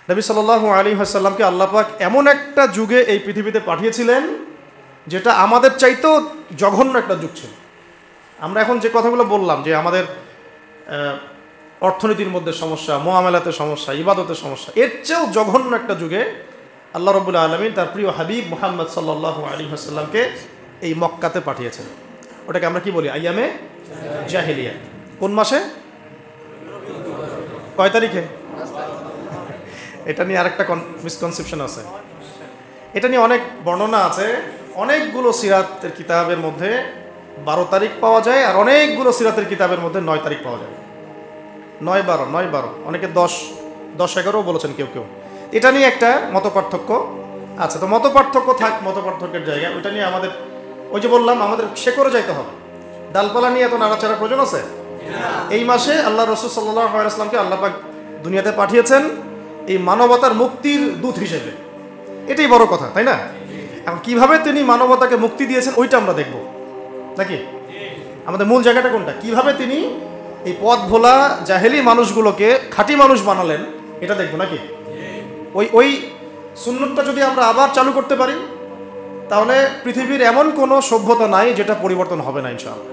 নবী সাল্লাল্লাহু আলাইহি ওয়াসাল্লামকে আল্লাহ পাক এমন একটা যুগে এই পৃথিবীতে পাঠিয়েছিলেন যেটা আমাদের চাইতেও জঘন্য একটা যুগ ছিল। আমরা এখন যে কথাগুলো বললাম যে আমাদের অর্থনীতির মধ্যে সমস্যা, মুআমালাতে সমস্যা, ইবাদতের সমস্যা, এর চেয়েও জঘন্য একটা যুগে আল্লাহ রাব্বুল আলামিন তার প্রিয় হাবিব মুহাম্মদ সাল্লাল্লাহু আলাইহি ওয়াসাল্লামকে এই মক্কাতে পাঠিয়েছেন। ওটাকে আমরা কি বলি? আইয়ামে জাহেলিয়া। কোন মাসে? কয় তারিখে? এটা নিয়ে আরেকটা মিসকনসেপশন আছে, এটা নিয়ে অনেক বর্ণনা আছে। অনেকগুলো সিরাতের কিতাবের মধ্যে 12 তারিখ পাওয়া যায়, আর অনেকগুলো সিরাতের কিতাবের মধ্যে 9 তারিখ পাওয়া যায়। 9-12, অনেকে 10-11 বলেছেন কেউ কেউ। এটা নিয়ে একটা মত পার্থক্য আছে। তো মত পার্থক্য থাক, মত পার্থক্যের জায়গায় ওইটা নিয়ে আমাদের, ওই যে বললাম, আমাদের শেকড়ে যাইতে হবে। ডালপালা নিয়ে এত নাড়াচাড়ার প্রয়োজন আছে? এই মাসে আল্লাহ রাসূল সাল্লাল্লাহু আলাইহি ওয়াসাল্লামকে আল্লাহ পাক দুনিয়াতে পাঠিয়েছেন এই মানবতার মুক্তির দূত হিসেবে। এটাই বড় কথা, তাই না? এখন কিভাবে তিনি মানবতাকে মুক্তি দিয়েছেন ওইটা আমরা দেখব নাকি? আমাদের মূল জায়গাটা কোনটা? কিভাবে তিনি এই পথ ভোলা জাহেলি মানুষগুলোকে খাঁটি মানুষ বানালেন, এটা দেখব নাকি? ওই সুন্নতটা যদি আমরা আবার চালু করতে পারি তাহলে পৃথিবীর এমন কোনো সভ্যতা নাই যেটা পরিবর্তন হবে না ইনশাআল্লাহ।